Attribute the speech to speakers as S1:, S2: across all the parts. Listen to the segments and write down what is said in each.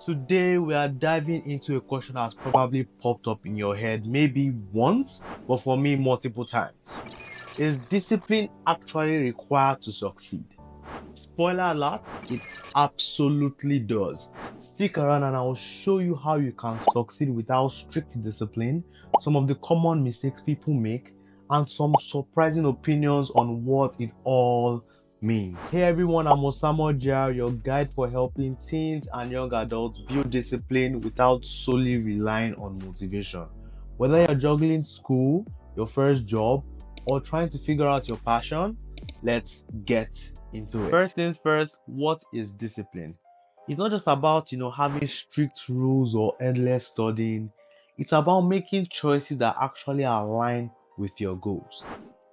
S1: Today we are diving into a question that's probably popped up in your head maybe once, but for me multiple times. Is discipline actually required to succeed? Spoiler alert, it absolutely does. Stick around and I'll show you how you can succeed without strict discipline, some of the common mistakes people make, and some surprising opinions on what it all means. Hey everyone, I'm Osamor Jr, your guide for helping teens and young adults build discipline without solely relying on motivation. Whether you're juggling school, your first job, or trying to figure out your passion, let's get into it. First things first, what is discipline? It's not just about, having strict rules or endless studying. It's about making choices that actually align with your goals.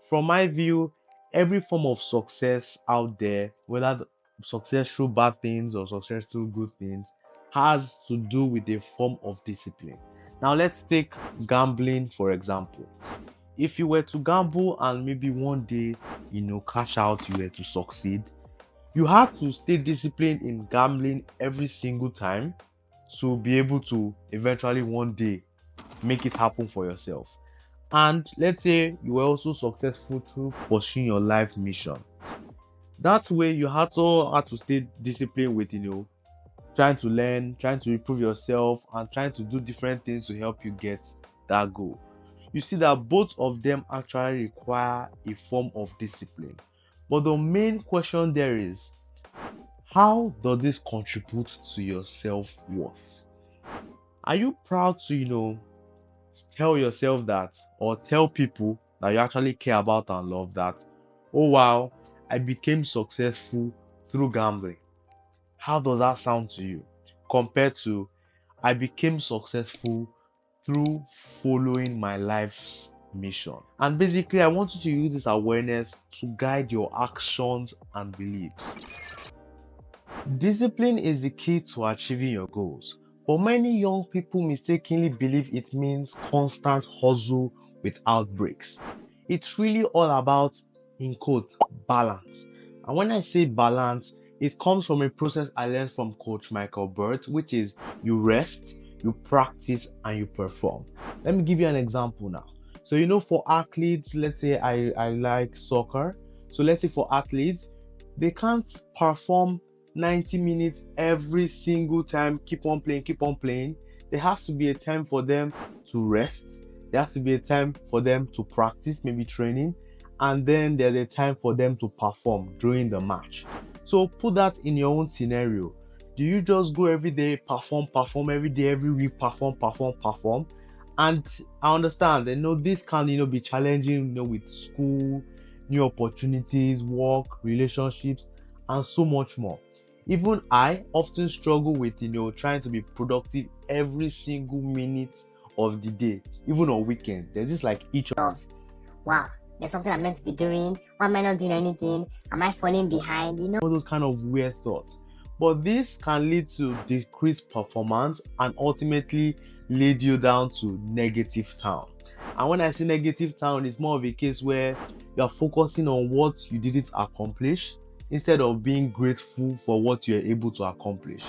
S1: From my view, every form of success out there, whether success through bad things or success through good things, has to do with a form of discipline. Now let's take gambling for example. If you were to gamble and maybe one day, cash out, you were to succeed, you have to stay disciplined in gambling every single time to be able to eventually one day make it happen for yourself. And let's say you were also successful through pursuing your life mission. That way you had to stay disciplined with, trying to learn, trying to improve yourself, and trying to do different things to help you get that goal. You see that both of them actually require a form of discipline. But the main question there is, how does this contribute to your self-worth? Are you proud to, tell yourself that, or tell people that you actually care about and love that, oh wow, I became successful through gambling? How does that sound to you compared to I became successful through following my life's mission? And basically, I want you to use this awareness to guide your actions and beliefs. Discipline is the key to achieving your goals, but many young people mistakenly believe it means constant hustle without breaks. It's really all about, in quote, balance. And when I say balance, it comes from a process I learned from Coach Michael Burt, which is you rest, you practice, and you perform. Let me give you an example now. So, for athletes, let's say I like soccer. So let's say for athletes, they can't perform 90 minutes every single time, keep on playing. There has to be a time for them to rest. There has to be a time for them to practice, maybe training. And then there's a time for them to perform during the match. So put that in your own scenario. Do you just go every day, perform every day, every week, perform? And I understand, this can, be challenging, with school, new opportunities, work, relationships, and so much more. Even I often struggle with, trying to be productive every single minute of the day, even on weekends. There's this each
S2: of, wow, there's something I'm meant to be doing. Why am I not doing anything? Am I falling behind?
S1: all those kind of weird thoughts. But this can lead to decreased performance and ultimately lead you down to negative town. And when I say negative town, it's more of a case where you're focusing on what you didn't accomplish instead of being grateful for what you're able to accomplish.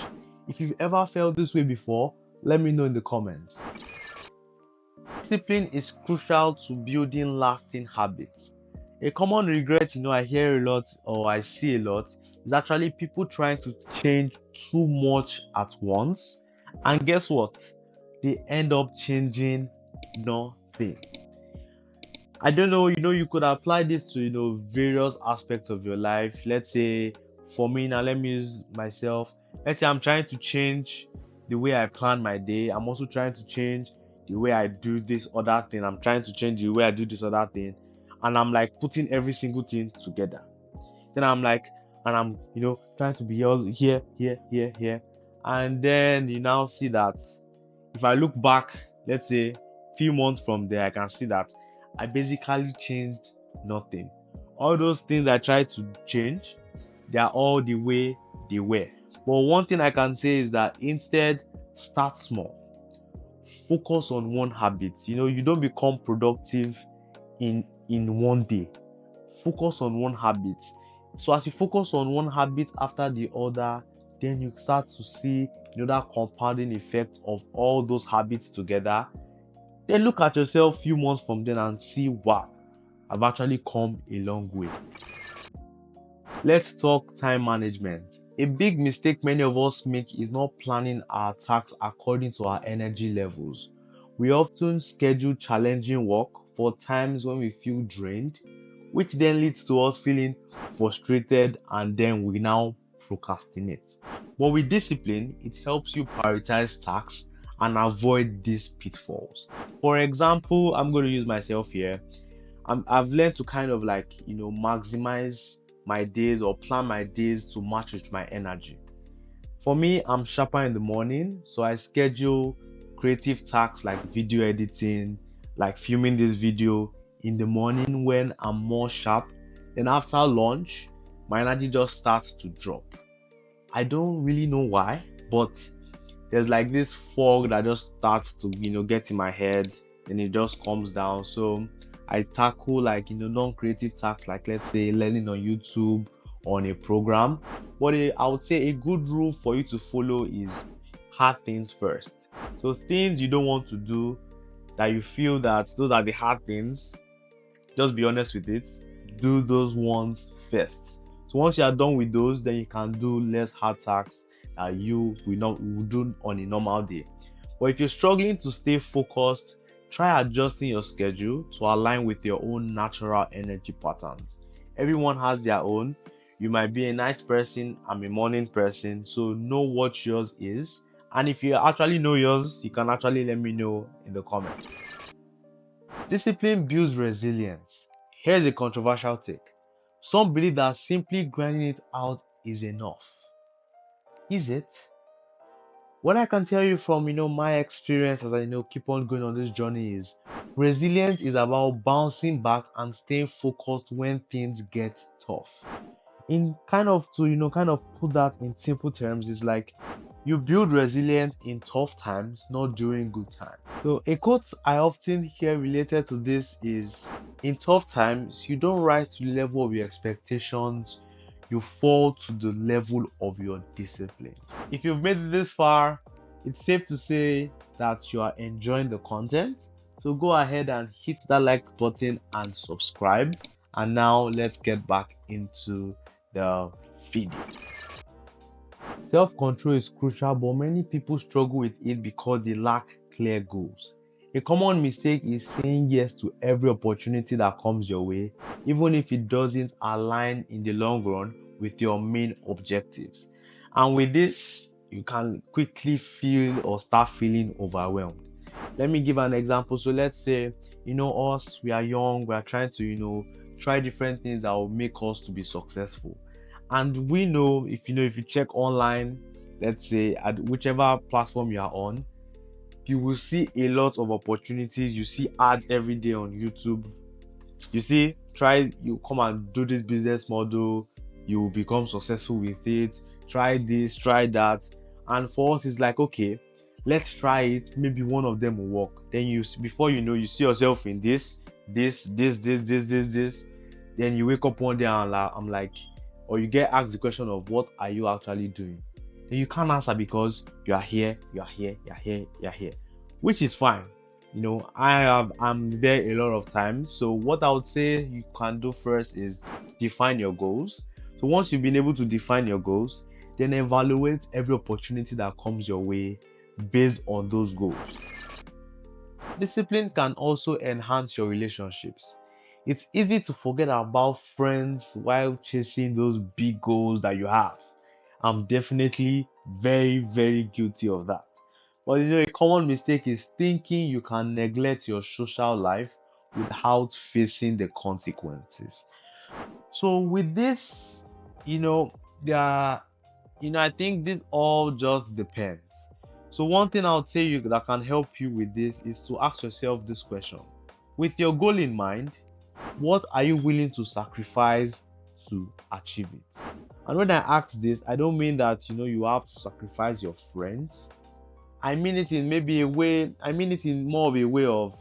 S1: If you've ever felt this way before, let me know in the comments. Discipline is crucial to building lasting habits. A common regret, I hear a lot or I see a lot is actually people trying to change too much at once. And guess what? They end up changing nothing. I don't know, you could apply this to, various aspects of your life. Let's say for me now, let me use myself. Let's say I'm trying to change the way I plan my day. I'm also trying to change the way I do this other thing. I'm trying to change the way I do this other thing. And I'm putting every single thing together. Then I'm trying to be all here. And then you now see that if I look back, let's say few months from there, I can see that I basically changed nothing. All those things I tried to change, they are all the way they were. But one thing I can say is that instead, start small. Focus on one habit. You don't become productive in one day. Focus on one habit. So as you focus on one habit after the other, then you start to see that compounding effect of all those habits together, then look at yourself a few months from then and see, wow, I've actually come a long way. Let's talk time management. A big mistake many of us make is not planning our tasks according to our energy levels. We often schedule challenging work for times when we feel drained, which then leads to us feeling frustrated, and then we now procrastinate. But with discipline, it helps you prioritize tasks and avoid these pitfalls. For example, I'm going to use myself here. I've learned to kind of maximize my days or plan my days to match with my energy. For me, I'm sharper in the morning, so I schedule creative tasks like video editing, like filming this video in the morning when I'm more sharp. Then after lunch, my energy just starts to drop. I don't really know why, but there's like this fog that just starts to get in my head, and it just comes down. So I tackle non-creative tasks, like let's say learning on YouTube, on a program. But I would say a good rule for you to follow is hard things first. So things you don't want to do, that you feel that those are the hard things, just be honest with it. Do those ones first. So once you are done with those, then you can do less hard tasks that you will do on a normal day. But if you're struggling to stay focused, try adjusting your schedule to align with your own natural energy patterns. Everyone has their own. You might be a night person, I'm a morning person, so know what yours is. And if you actually know yours, you can actually let me know in the comments. Discipline builds resilience. Here's a controversial take. Some believe that simply grinding it out is enough. Is it? What I can tell you from my experience as I keep on going on this journey is resilience is about bouncing back and staying focused when things get tough. In kind of put that in simple terms, is like you build resilience in tough times, not during good times. So a quote I often hear related to this is, in tough times, you don't rise to the level of your expectations, you fall to the level of your disciplines. If you've made it this far, it's safe to say that you are enjoying the content. So go ahead and hit that like button and subscribe. And now let's get back into the video. Self-control is crucial, but many people struggle with it because they lack clear goals. A common mistake is saying yes to every opportunity that comes your way, even if it doesn't align in the long run with your main objectives. And with this, you can quickly feel or start feeling overwhelmed. Let me give an example. So let's say, us, we are young, we are trying to, try different things that will make us to be successful. And we know, if you check online, let's say at whichever platform you are on, you will see a lot of opportunities. You see ads every day on YouTube. You see, you come and do this business model, you will become successful with it. Try this, try that. And for us, it's like, okay, let's try it. Maybe one of them will work. Then before you know, you see yourself in this. Then you wake up one day and I'm like, or you get asked the question of what are you actually doing? Then you can't answer because you're here, which is fine. I'm there a lot of times. So what I would say you can do first is define your goals. So once you've been able to define your goals, then evaluate every opportunity that comes your way based on those goals. Discipline can also enhance your relationships. It's easy to forget about friends while chasing those big goals that you have. I'm definitely very, very guilty of that. But a common mistake is thinking you can neglect your social life without facing the consequences. So with this, I think this all just depends. So one thing I would say that can help you with this is to ask yourself this question. With your goal in mind, what are you willing to sacrifice to achieve it? And when I ask this, I don't mean that you have to sacrifice your friends. I mean it in more of a way of,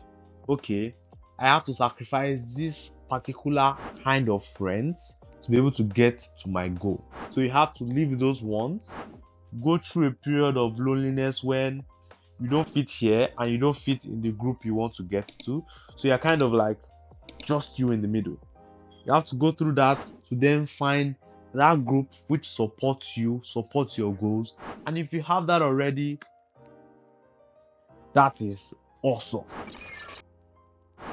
S1: okay, I have to sacrifice this particular kind of friends to be able to get to my goal. So you have to leave those ones go through a period of loneliness when you don't fit here and you don't fit in the group you want to get to. So you're kind of like just you in the middle. You have to go through that to then find that group which supports you, supports your goals. And if you have that already, that is awesome.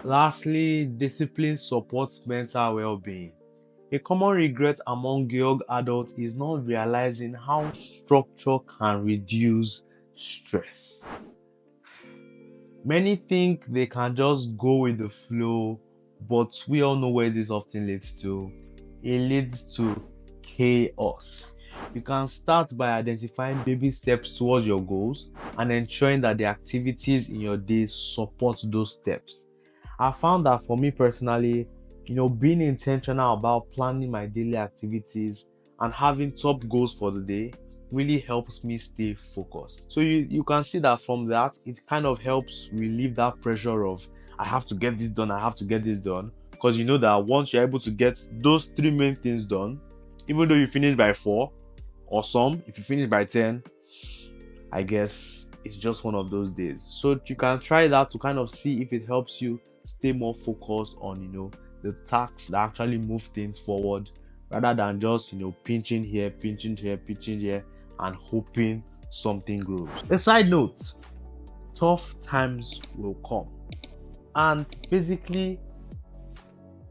S1: Lastly, discipline supports mental well-being. A common regret among young adults is not realizing how structure can reduce stress. Many think they can just go with the flow, but we all know where this often leads to. It leads to chaos. You can start by identifying baby steps towards your goals and ensuring that the activities in your day support those steps. I found that for me personally, being intentional about planning my daily activities and having top goals for the day really helps me stay focused. So you can see that from that, it kind of helps relieve that pressure of I have to get this done, I have to get this done. Because you know that once you're able to get those three main things done, even though you finish by 4, awesome. If you finish by 10, I guess it's just one of those days. So you can try that to kind of see if it helps you stay more focused on the tasks that actually move things forward, rather than just pinching here, pinching here, pinching here, and hoping something grows. A side note, tough times will come, and basically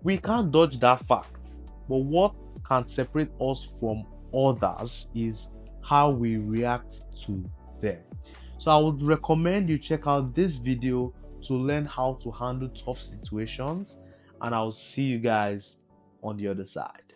S1: we can't dodge that fact, but what can separate us from others is how we react to them. So I would recommend you check out this video to learn how to handle tough situations, and I'll see you guys on the other side.